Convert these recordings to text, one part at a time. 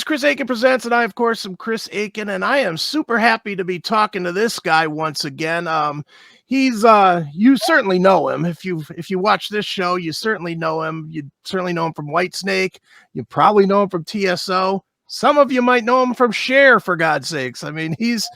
CHRIS Akin Presents, and I, of course, am Chris Akin, and I am super happy to be talking to this guy once again. He's you certainly know him. If you watch this show, you certainly know him. You certainly know him from Whitesnake. You probably know him from TSO. Some of you might know him from Cher, for God's sakes. I mean, he's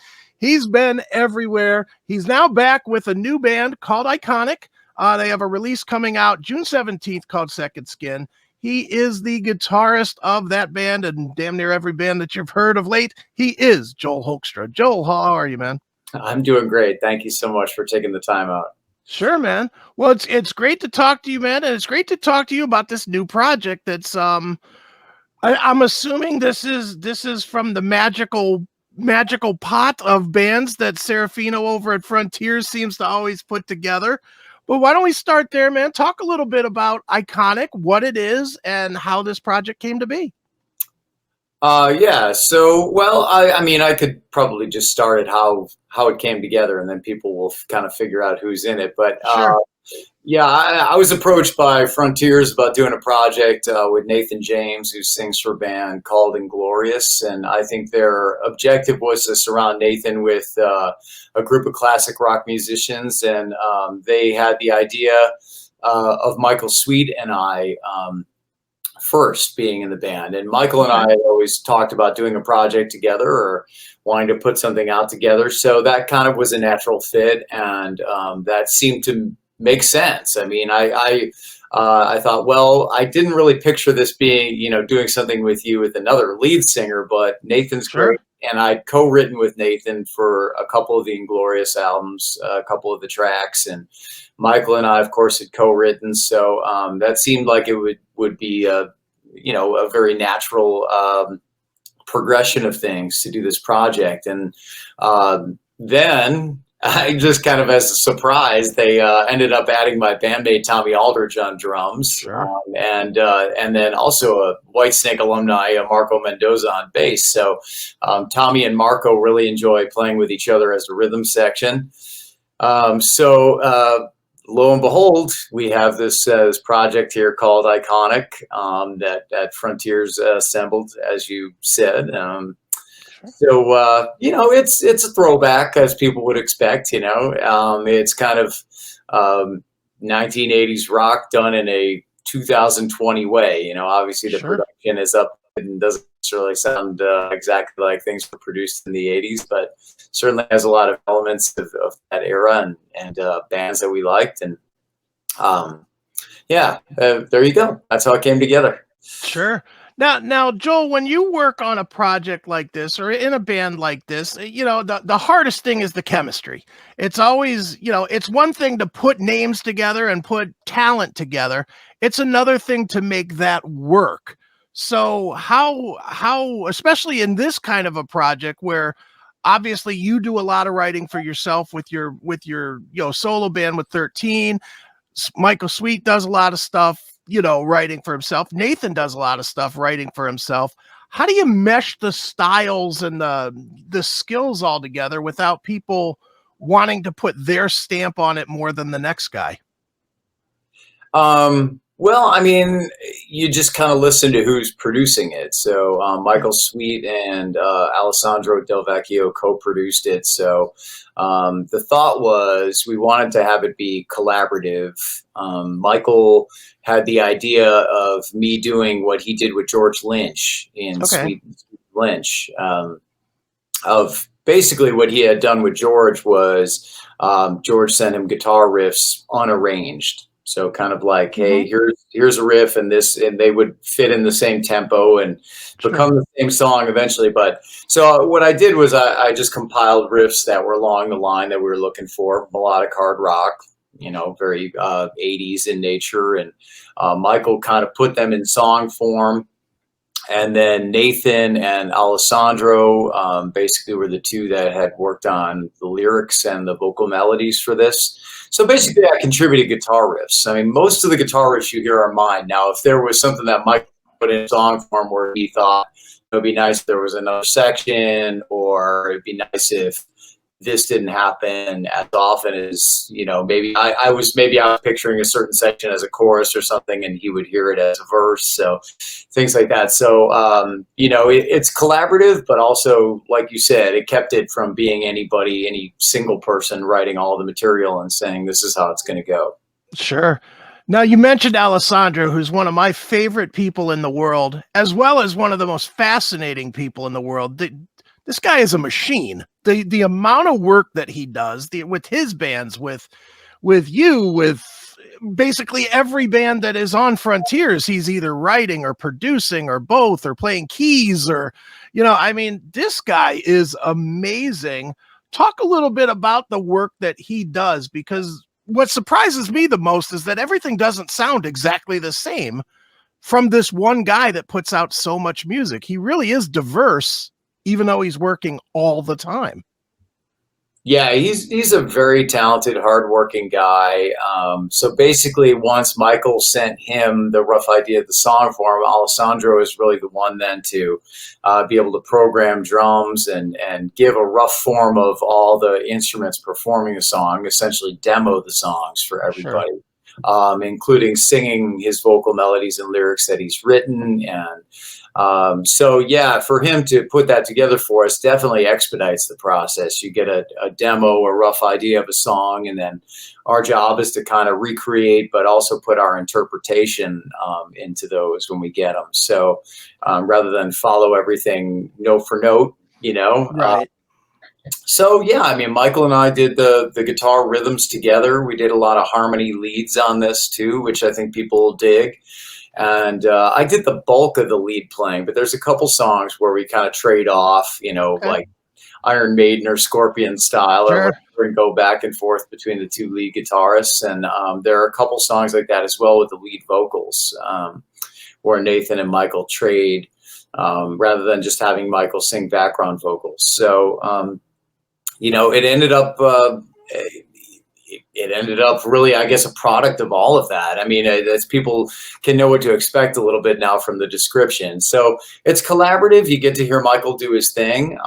been everywhere. He's now back with a new band called Iconic. They have a release coming out June 17th called Second Skin. He is the guitarist of that band and damn near every band that you've heard of late. He is Joel Hoekstra. Joel, how are you, man? I'm doing great. Thank you so much for taking the time out. Sure, man. Well, it's great to talk to you, man, and it's great to talk to you about this new project. That's I'm assuming this is from the magical pot of bands that Serafino over at Frontiers seems to always put together. But why don't we start there, man? Talk a little bit about Iconic, what it is, and how this project came to be. Yeah. So, well, I mean, I could probably just start at how it came together, and then people will kind of figure out who's in it. But Sure. yeah, I was approached by Frontiers about doing a project with Nathan James, who sings for a band called Inglorious, and I think their objective was to surround Nathan with a group of classic rock musicians, and they had the idea of Michael Sweet and I first being in the band. And Michael and I had always talked about doing a project together or wanting to put something out together, so that kind of was a natural fit, and that seemed to make sense. I mean, I thought, well, I didn't really picture this being, doing something with you with another lead singer, but Nathan's great. And I'd co-written with Nathan for a couple of the Inglorious albums, a couple of the tracks, and Michael and I, of course, had co-written. So that seemed like it would be a very natural progression of things to do this project. And then I just kind of, as a surprise, they ended up adding my bandmate Tommy Aldridge on drums, Sure. and then also a Whitesnake alumni, Marco Mendoza, on bass. So Tommy and Marco really enjoy playing with each other as a rhythm section. Lo and behold, we have this project here called Iconic that Frontiers assembled, as you said. So, it's a throwback, as people would expect. It's kind of 1980s rock done in a 2020 way. Obviously the production is up and doesn't necessarily sound exactly like things were produced in the 80s, but certainly has a lot of elements of that era and bands that we liked. And there you go. That's how it came together. Sure. Now, Joel, when you work on a project like this or in a band like this, the hardest thing is the chemistry. It's always, it's one thing to put names together and put talent together. It's another thing to make that work. So how, especially in this kind of a project where obviously you do a lot of writing for yourself with your solo band with 13, Michael Sweet does a lot of stuff, writing for himself. Nathan does a lot of stuff writing for himself. How do you mesh the styles and the skills all together without people wanting to put their stamp on it more than the next guy? Well, I mean, you just kind of listen to who's producing it. So Michael Sweet and Alessandro Del Vecchio co-produced it. So the thought was we wanted to have it be collaborative. Michael had the idea of me doing what he did with George Lynch in Sweet Lynch. Of basically what he had done with George was George sent him guitar riffs unarranged. So kind of like, hey, here's a riff and they would fit in the same tempo and become the same song eventually. But so what I did was I just compiled riffs that were along the line that we were looking for, melodic hard rock, very 80s in nature. And Michael kind of put them in song form. And then Nathan and Alessandro basically were the two that had worked on the lyrics and the vocal melodies for this. So basically I contributed guitar riffs. I mean, most of the guitar riffs you hear are mine. Now, if there was something that Mike put in song form where he thought it would be nice if there was another section, or it'd be nice if this didn't happen as often as, you know, maybe I was picturing a certain section as a chorus or something, and he would hear it as a verse. So things like that. So, you know, it's collaborative, but also, like you said, it kept it from being any single person writing all the material and saying, this is how it's going to go. Sure. Now, you mentioned Alessandro, who's one of my favorite people in the world, as well as one of the most fascinating people in the world. This guy is a machine. The amount of work that he does with his bands, with you, with basically every band that is on Frontiers, he's either writing or producing or both or playing keys or, you know, I mean, this guy is amazing. Talk a little bit about the work that he does, because what surprises me the most is that everything doesn't sound exactly the same from this one guy that puts out so much music. He really is diverse, even though he's working all the time. Yeah, he's a very talented, hardworking guy. So basically, once Michael sent him the rough idea of the song for him, Alessandro is really the one then to be able to program drums and give a rough form of all the instruments performing the song, essentially demo the songs for everybody. Sure. Including singing his vocal melodies and lyrics that he's written. And so, yeah, for him to put that together for us definitely expedites the process. You get a demo, a rough idea of a song, and then our job is to kind of recreate, but also put our interpretation into those when we get them. So rather than follow everything note for note, you know, right. So yeah, I mean, Michael and I did the guitar rhythms together. We did a lot of harmony leads on this too, which I think people dig. And I did the bulk of the lead playing, but there's a couple songs where we kind of trade off, you know, like Iron Maiden or Scorpion style, or whatever, and go back and forth between the two lead guitarists. And there are a couple songs like that as well with the lead vocals, where Nathan and Michael trade rather than just having Michael sing background vocals. So you know, it ended up really, I guess, a product of all of that. I mean, as people can know what to expect a little bit now from the description. So it's collaborative. You get to hear Michael do his thing.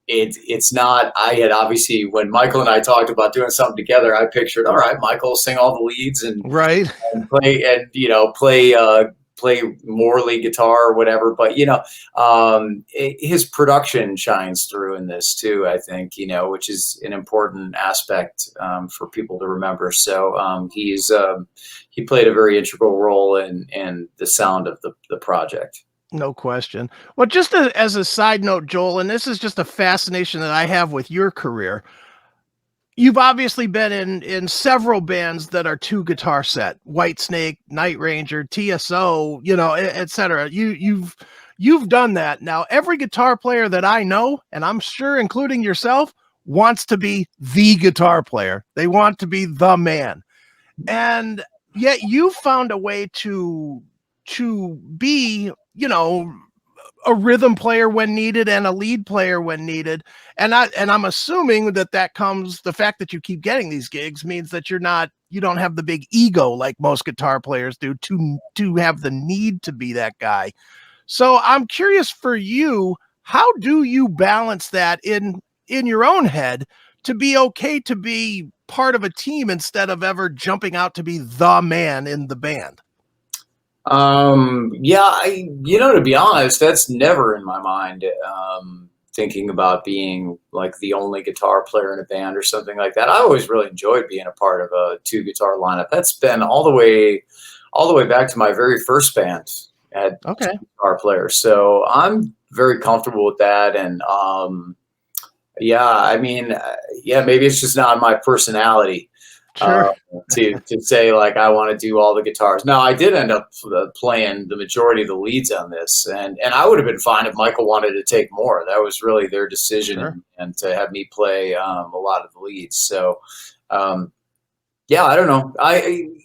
It's not, I had obviously, when Michael and I talked about doing something together, I pictured, all right, Michael will sing all the leads and play, and, you know, play more lead guitar or whatever, but you know, his production shines through in this too, I think, you know, which is an important aspect for people to remember. So he played a very integral role in the sound of the project. No question. Well, just as a side note, Joel, and this is just a fascination that I have with your career. You've obviously been in several bands that are two guitar set: Whitesnake, Night Ranger, TSO, you know, etc. You've done that. Now, every guitar player that I know, and I'm sure including yourself, wants to be the guitar player. They want to be the man. And yet you found a way to be, you know, a rhythm player when needed and a lead player when needed. And I'm assuming that comes, the fact that you keep getting these gigs means that you don't have the big ego like most guitar players do to have the need to be that guy. So I'm curious for you, how do you balance that in your own head to be okay to be part of a team instead of ever jumping out to be the man in the band? Yeah, you know, to be honest, that's never in my mind. Thinking about being like the only guitar player in a band or something like that. I always really enjoyed being a part of a two guitar lineup. That's been all the way back to my very first band at two guitar players. So I'm very comfortable with that. And, yeah, I mean, yeah, maybe it's just not my personality. Sure. To say like I want to do all the guitars. Now I did end up playing the majority of the leads on this, and I would have been fine if Michael wanted to take more. That was really their decision, and to have me play a lot of the leads. So yeah, I don't know.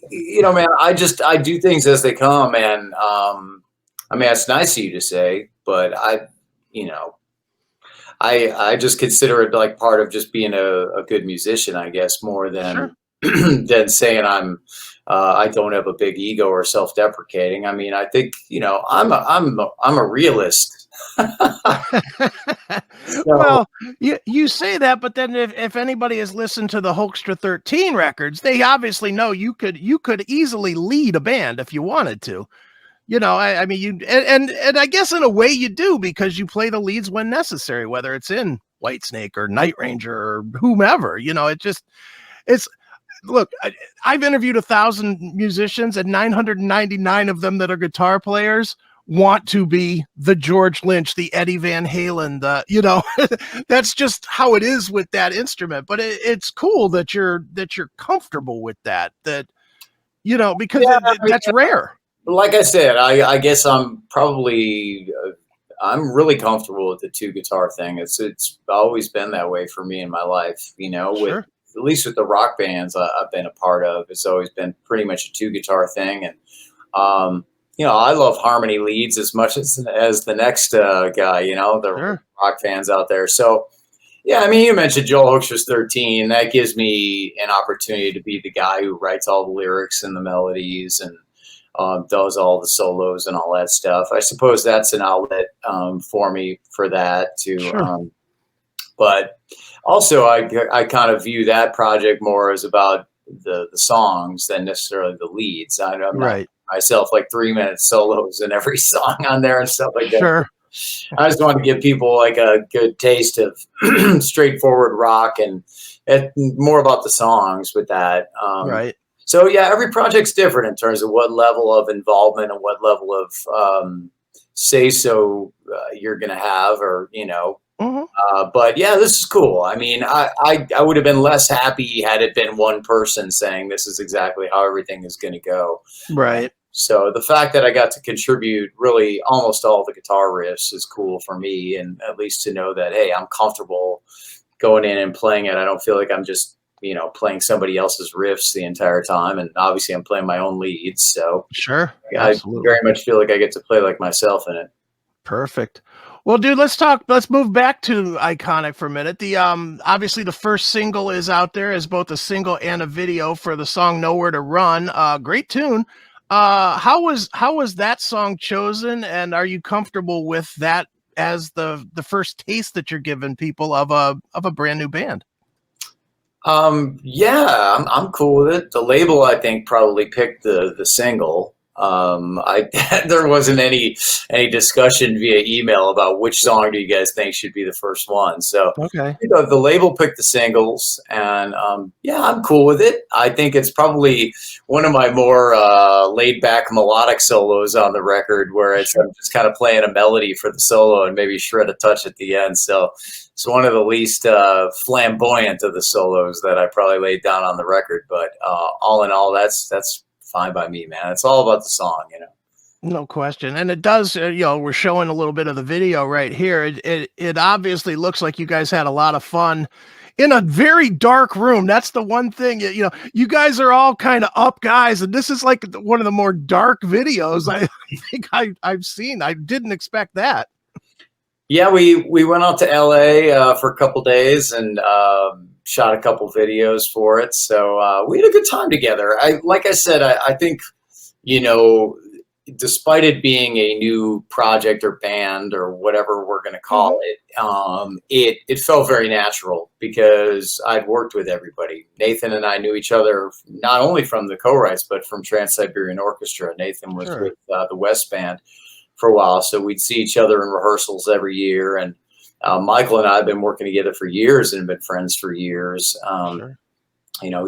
You know, man, I do things as they come, and I mean, it's nice of you to say, but you know, I just consider it like part of just being a good musician, I guess, more than than saying I'm I don't have a big ego or self-deprecating. I mean, I think, I'm a realist. So Well, you say that, but then if anybody has listened to the Hoekstra 13 records, they obviously know you could easily lead a band if you wanted to. I mean, and I guess in a way you do because you play the leads when necessary, whether it's in Whitesnake or Night Ranger or whomever. It's look. I've interviewed 1,000 musicians, and 999 of them that are guitar players want to be the George Lynch, the Eddie Van Halen, that's just how it is with that instrument. But it's cool that you're comfortable with that. Because yeah, I mean, that's rare. like I said, I guess I'm probably I'm really comfortable with the two guitar thing. It's always been that way for me in my life. With Sure. at least with the rock bands I've been a part of, it's always been pretty much a two guitar thing. And I love harmony leads as much as the next guy. The Sure. rock fans out there. So yeah, I mean, you mentioned Joel Hoekstra's 13. That gives me an opportunity to be the guy who writes all the lyrics and the melodies and does all the solos and all that stuff. I suppose that's an outlet for me for that too. Sure. But also, I kind of view that project more as about the songs than necessarily the leads. I'm not Right. myself like 3 minute solos in every song on there and stuff like that. Sure. I just want to give people like a good taste of straightforward rock and more about the songs with that. Right. So yeah, every project's different in terms of what level of involvement and what level of say so you're going to have, or Mhm. But yeah, this is cool. I mean, I would have been less happy had it been one person saying this is exactly how everything is going to go. Right. So the fact that I got to contribute really almost all the guitar riffs is cool for me, and at least to know that, hey, I'm comfortable going in and playing it. I don't feel like I'm just playing somebody else's riffs the entire time, and obviously I'm playing my own leads. So Sure. I Absolutely. very much feel like I get to play like myself in it. Perfect. Well, dude, let's move back to Iconic for a minute. The obviously the first single is out there as both a single and a video for the song Nowhere to Run. Great tune. How was that song chosen, and are you comfortable with that as the first taste that you're giving people of a brand new band? Yeah, I'm cool with it. The label, I think, probably picked the single. I there wasn't any discussion via email about which song do you guys think should be the first one. So Okay. the label picked the singles, and yeah, I'm cool with it. I think it's probably one of my more laid back melodic solos on the record, where I'm just kind of playing a melody for the solo and maybe shred a touch at the end. So it's one of the least flamboyant of the solos that I probably laid down on the record. But all in all, that's fine by me, man. It's all about the song. No question. And it does, we're showing a little bit of the video right here. It obviously looks like you guys had a lot of fun in a very dark room. That's the one thing, you guys are all kind of up guys, and this is like one of the more dark videos I think I've seen. I didn't expect that. Yeah, we went out to LA for a couple days and shot a couple videos for it. So we had a good time together. Like I said, I think you know, despite it being a new project or band or whatever we're going to call Mhm. it, it felt very natural because I'd worked with everybody. Nathan and I knew each other not only from the co-writes but from Trans-Siberian Orchestra. Nathan was Sure. with the West Band for a while, so we'd see each other in rehearsals every year. And Michael and I have been working together for years and been friends for years. Sure.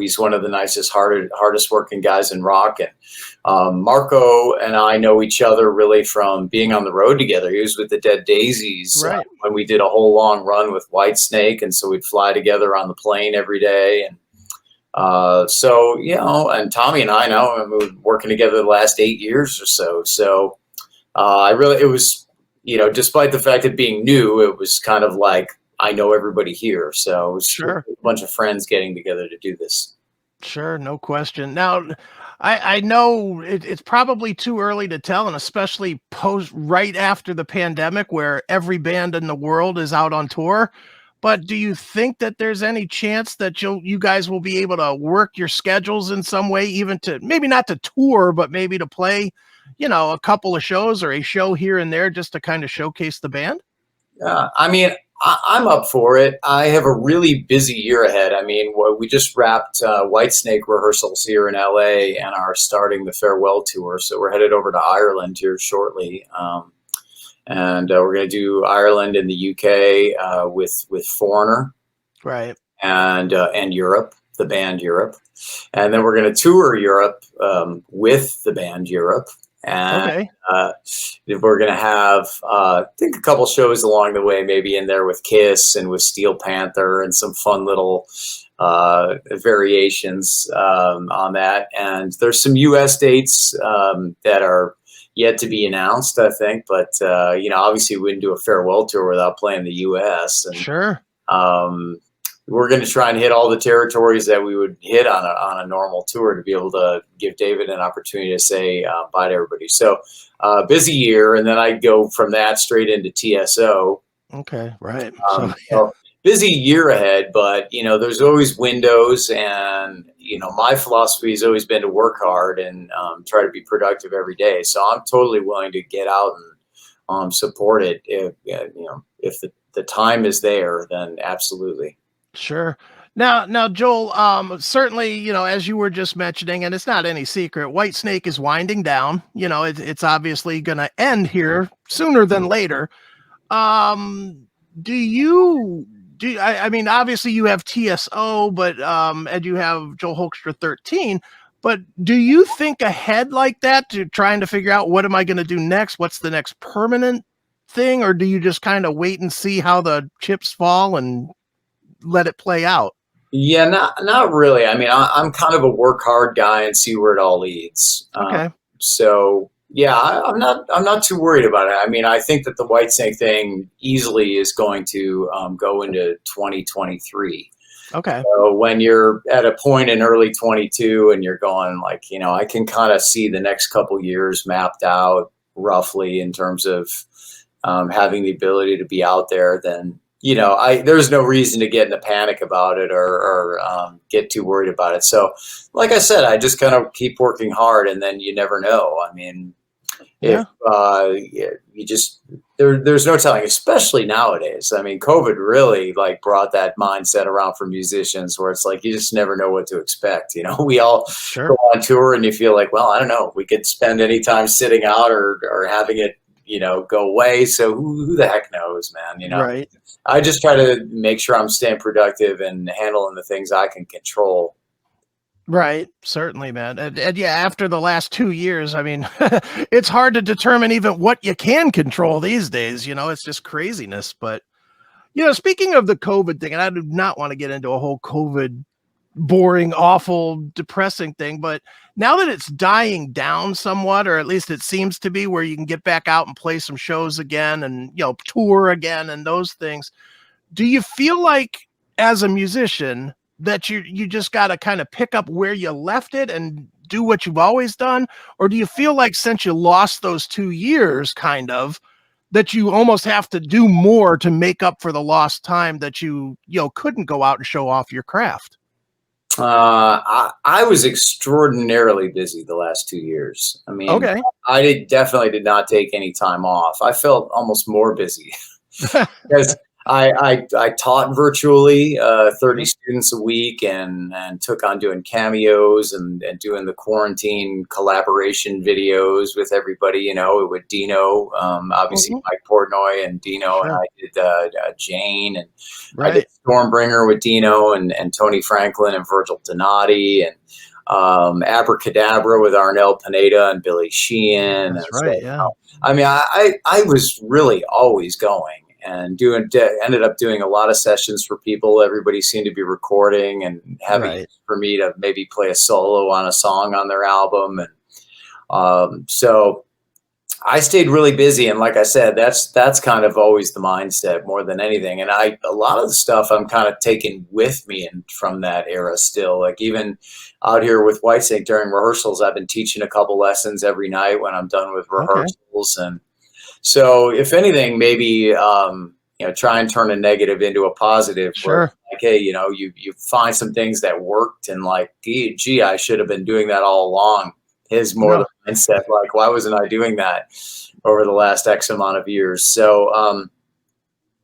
He's one of the nicest, hardest working guys in rock. And Marco and I know each other really from being on the road together. He was with the Dead Daisies Right. when we did a whole long run with Whitesnake, and so we'd fly together on the plane every day. And so and Tommy and I now have been working together the last 8 years or so. So it was, despite the fact of being new, it was kind of like I know everybody here. So it was Sure. a bunch of friends getting together to do this. Sure, no question. Now, I know it's probably too early to tell, and especially post right after the pandemic, where every band in the world is out on tour. But do you think that there's any chance that you guys will be able to work your schedules in some way, even to maybe not to tour, but maybe to play, a couple of shows or a show here and there just to kind of showcase the band? I mean, I'm up for it. I have a really busy year ahead. I mean, we just wrapped Whitesnake rehearsals here in LA and are starting the farewell tour. So we're headed over to Ireland here shortly. And we're going to do Ireland and the UK with Foreigner Right. and Europe, the band Europe, and then we're going to tour Europe with the band Europe, and Okay. we're going to have I think a couple shows along the way, maybe in there with Kiss and with Steel Panther and some fun little variations on that. And there's some U.S. dates that are yet to be announced, I think. But obviously, we wouldn't do a farewell tour without playing the U.S. And Sure. we're going to try and hit all the territories that we would hit on a normal tour to be able to give David an opportunity to say bye to everybody. So busy year, and then I go from that straight into TSO. Okay. Right. So busy year ahead, but there's always windows, and my philosophy has always been to work hard and try to be productive every day. So I'm totally willing to get out and support it if the time is there, then absolutely. Sure. Now, Joel, certainly, as you were just mentioning, and it's not any secret, Whitesnake is winding down. It's obviously going to end here sooner than later. Do you I mean, obviously you have TSO, but and you have Joel Hoekstra 13. But do you think ahead like that to trying to figure out what am I going to do next? What's the next permanent thing, or do you just kind of wait and see how the chips fall and let it play out? Yeah, not really. I mean, I'm kind of a work hard guy and see where it all leads. Okay. So yeah, I'm not too worried about it. I mean, I think that the Whitesnake thing easily is going to go into 2023. Okay. So when you're at a point in early 22 and you're going like, I can kind of see the next couple years mapped out roughly in terms of having the ability to be out there, then there's no reason to get in a panic about it or get too worried about it. So, like I said, I just kind of keep working hard, and then you never know. I mean, if you just there's no telling, especially nowadays. I mean, COVID really like brought that mindset around for musicians, where it's like you just never know what to expect. We all Sure. go on tour, and you feel like, well, I don't know, we could spend any time sitting out or having it go away. So who the heck knows, man? Right. I just try to make sure I'm staying productive and handling the things I can control. Right. Certainly, man. And yeah, after the last 2 years, I mean, it's hard to determine even what you can control these days. It's just craziness. But, speaking of the COVID thing, and I do not want to get into a whole COVID boring, awful, depressing thing, but now that it's dying down somewhat, or at least it seems to be, where you can get back out and play some shows again and, tour again and those things, do you feel like as a musician that you just got to kind of pick up where you left it and do what you've always done? Or do you feel like since you lost those 2 years kind of that you almost have to do more to make up for the lost time that you couldn't go out and show off your craft? I was extraordinarily busy the last 2 years. I mean, Okay. I definitely did not take any time off. I felt almost more busy because I taught virtually 30 students a week and took on doing cameos and doing the quarantine collaboration videos with everybody, with Dino, obviously Mhm. Mike Portnoy and Dino, and Sure. I did Jane, and I did Right. Stormbringer with Dino and Tony Franklin and Virgil Donati, and Abracadabra with Arnel Pineda and Billy Sheehan. And That's so, right. Yeah. I mean, I was really always going and ended up doing a lot of sessions for people. Everybody seemed to be recording and having Right. for me to maybe play a solo on a song on their album. And so I stayed really busy. And like I said, that's kind of always the mindset more than anything. And a lot of the stuff I'm kind of taking with me and from that era still, like even out here with Whitesnake during rehearsals, I've been teaching a couple lessons every night when I'm done with Okay. rehearsals. And so if anything, maybe try and turn a negative into a positive. Where Sure. like, hey, you find some things that worked, and like, gee, I should have been doing that all along. Is more No, the mindset, like, why wasn't I doing that over the last X amount of years? So,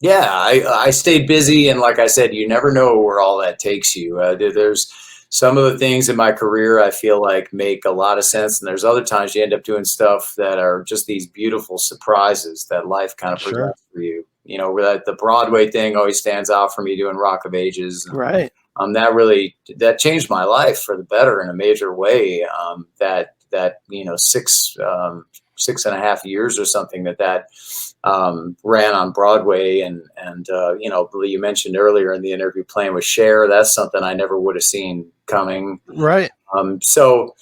yeah, I stayed busy, and like I said, you never know where all that takes you. There's some of the things in my career I feel like make a lot of sense, and there's other times you end up doing stuff that are just these beautiful surprises that life kind of sure. presents for you. Where the Broadway thing always stands out for me, doing Rock of Ages, and Right. that changed my life for the better in a major way. That 6.5 years or something that ran on Broadway, and you mentioned earlier in the interview playing with Cher. That's something I never would have seen coming. Right. So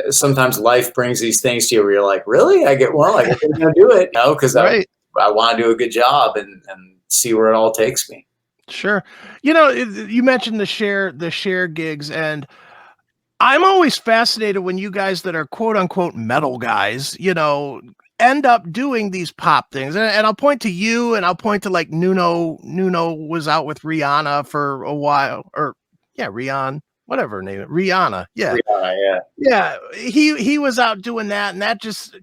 sometimes life brings these things to you where you're like, really? I guess I'm gonna do it, because Right. I want to do a good job and see where it all takes me. Sure. You mentioned the share gigs, and I'm always fascinated when you guys that are quote unquote metal guys, end up doing these pop things. And I'll point to you, and I'll point to like Nuno. Nuno was out with Rihanna for a while, or yeah, whatever her name is. Rihanna. Yeah. Yeah. Yeah. He was out doing that, and that just,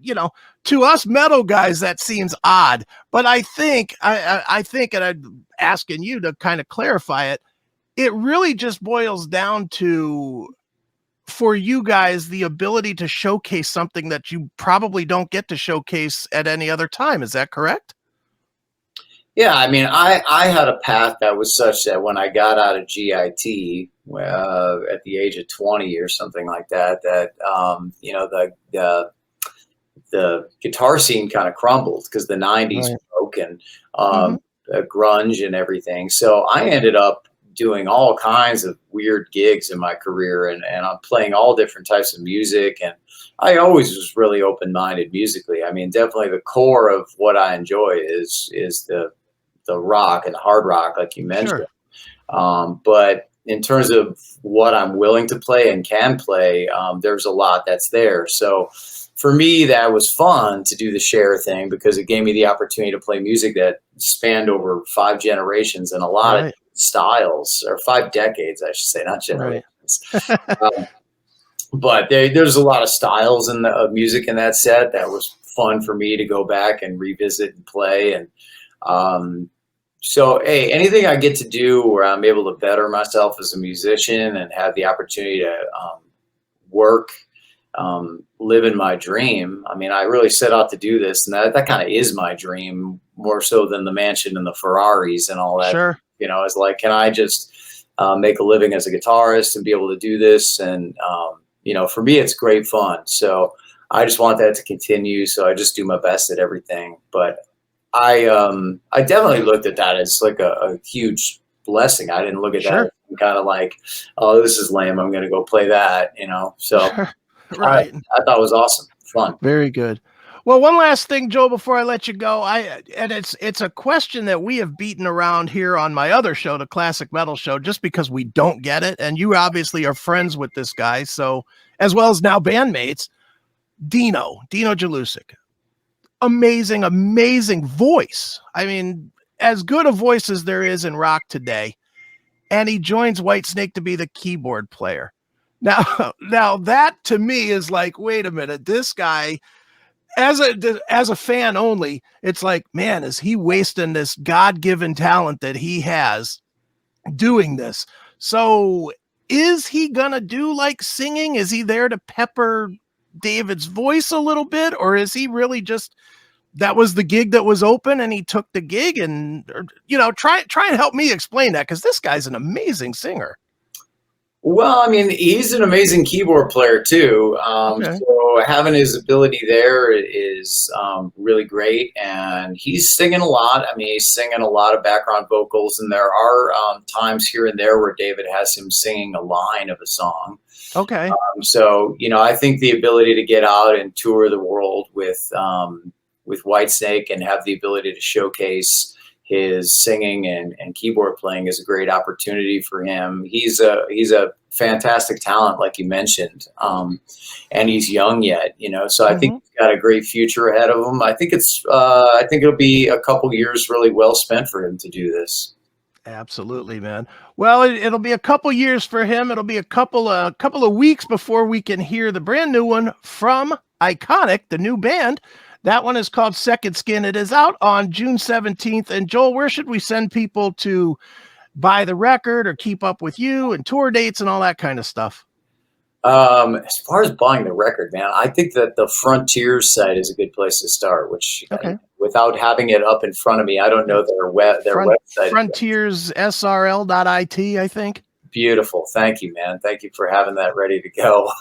to us metal guys, that seems odd. But I think, and I'm asking you to kind of clarify it, it really just boils down to, for you guys, the ability to showcase something that you probably don't get to showcase at any other time. Is that correct? Yeah, I mean, I had a path that was such that when I got out of GIT at the age of 20 or something like that, the guitar scene kind of crumbled because the 90s Right. broke, and Hmm. grunge and everything. So I ended up doing all kinds of weird gigs in my career, and I'm playing all different types of music. And I always was really open minded musically. I mean, definitely the core of what I enjoy is the rock and the hard rock, like you mentioned. Sure. But in terms of what I'm willing to play and can play, there's a lot that's there. So for me, that was fun to do the share thing because it gave me the opportunity to play music that spanned over 5 generations and a lot of Right. styles, or 5 decades, I should say, not Right. generations. Um, but there's a lot of styles of music in that set that was fun for me to go back and revisit and play. And um, so, hey, anything I get to do where I'm able to better myself as a musician and have the opportunity to work, live in my dream. I mean, I really set out to do this, and that kind of is my dream more so than the mansion and the Ferraris and all that. Sure. It's like, can I just make a living as a guitarist and be able to do this? And, for me, it's great fun. So I just want that to continue. So I just do my best at everything. But I definitely looked at that as like a huge blessing. I didn't look at that Sure. as kind of like, oh, this is lame, I'm going to go play that, So Sure. I, Right. I thought it was awesome, fun. Very good. Well, one last thing, Joe, before I let you go, and it's a question that we have beaten around here on my other show, the Classic Metal Show, just because we don't get it, and you obviously are friends with this guy, so, as well as now bandmates. Dino Jalusic, amazing, amazing voice. I mean, as good a voice as there is in rock today, and he joins Whitesnake to be the keyboard player. Now, now that to me is like, wait a minute, this guy, as a fan only, it's like, man, is he wasting this God-given talent that he has doing this? So is he gonna do like singing? Is he there to pepper David's voice a little bit, or is he really just, that was the gig that was open and he took the gig? And try and help me explain that, because this guy's an amazing singer. Well, I mean, he's an amazing keyboard player too. Okay. So having his ability there is really great, and he's singing a lot. I mean, he's singing a lot of background vocals, and there are times here and there where David has him singing a line of a song. Okay. So I think the ability to get out and tour the world with Whitesnake and have the ability to showcase his singing and keyboard playing is a great opportunity for him. He's a fantastic talent, like you mentioned, and he's young yet, So I think he's got a great future ahead of him. I think I think it'll be a couple years really well spent for him to do this. Absolutely, man. Well, it'll be a couple years for him. It'll be a couple of weeks before we can hear the brand new one from Iconic, the new band. That one is called Second Skin. It is out on June 17th. And Joel, where should we send people to buy the record or keep up with you and tour dates and all that kind of stuff? As far as buying the record, man, I think that the Frontiers site is a good place to start, which without having it up in front of me, I don't know their website. FrontiersSRL.it, I think. Beautiful. Thank you, man. Thank you for having that ready to go.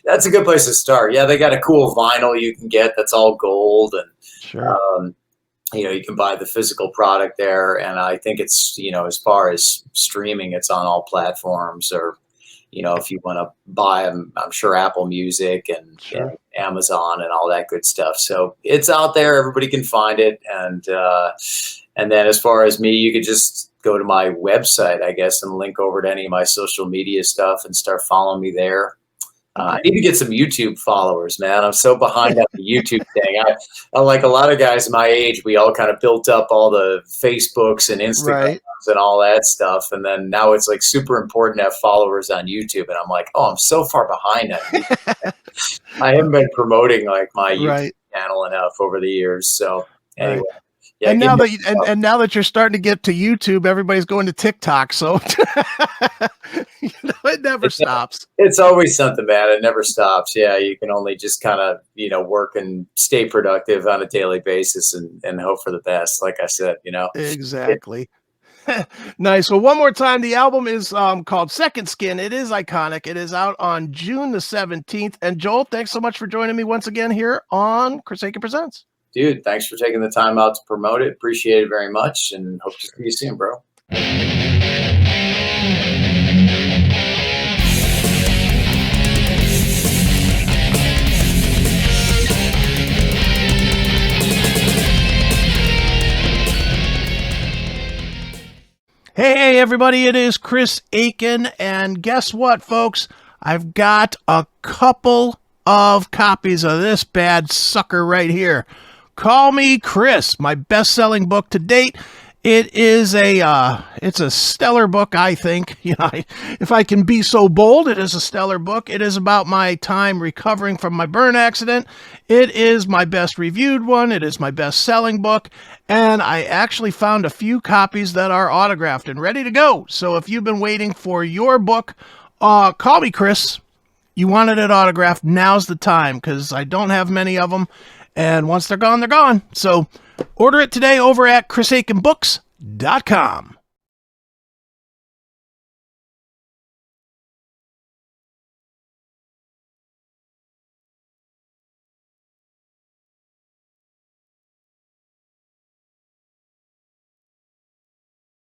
That's a good place to start. Yeah, they got a cool vinyl you can get that's all gold, and sure. You can buy the physical product there. And I think it's, as far as streaming, it's on all platforms, or if you want to buy them, I'm sure Apple Music and Amazon and all that good stuff. So it's out there. Everybody can find it. And then as far as me, you could just go to my website, I guess, and link over to any of my social media stuff and start following me there. I need to get some YouTube followers, man. I'm so behind on the YouTube thing. I like a lot of guys my age, we all kind of built up all the Facebooks and Instagrams and all that stuff. And then now it's like super important to have followers on YouTube. And I'm like, oh, I'm so far behind on YouTube. I haven't been promoting like my YouTube channel enough over the years. So anyway. Yeah, and now that you're starting to get to YouTube, everybody's going to TikTok. So it never stops. It's always something, man. It never stops. Yeah, you can only just kind of work and stay productive on a daily basis and hope for the best. Like I said, Exactly. Nice. Well, one more time, the album is called Second Skin. It is Iconic. It is out on June the 17th. And Joel, thanks so much for joining me once again here on CHRIS Akin Presents. Dude, thanks for taking the time out to promote it. Appreciate it very much, and hope to see you soon, bro. Hey, everybody, it is CHRIS Akin, and guess what, folks? I've got a couple of copies of this bad sucker right here. Call Me Chris, my best-selling book to date. It is it's a stellar book, I think. If I can be so bold, it is a stellar book. It is about my time recovering from my burn accident. It is my best reviewed one. It is my best-selling book. And I actually found a few copies that are autographed and ready to go. So if you've been waiting for your book, call me Chris. You wanted it autographed. Now's the time, because I don't have many of them. And once they're gone, they're gone. So order it today over at ChrisAkinBooks.com.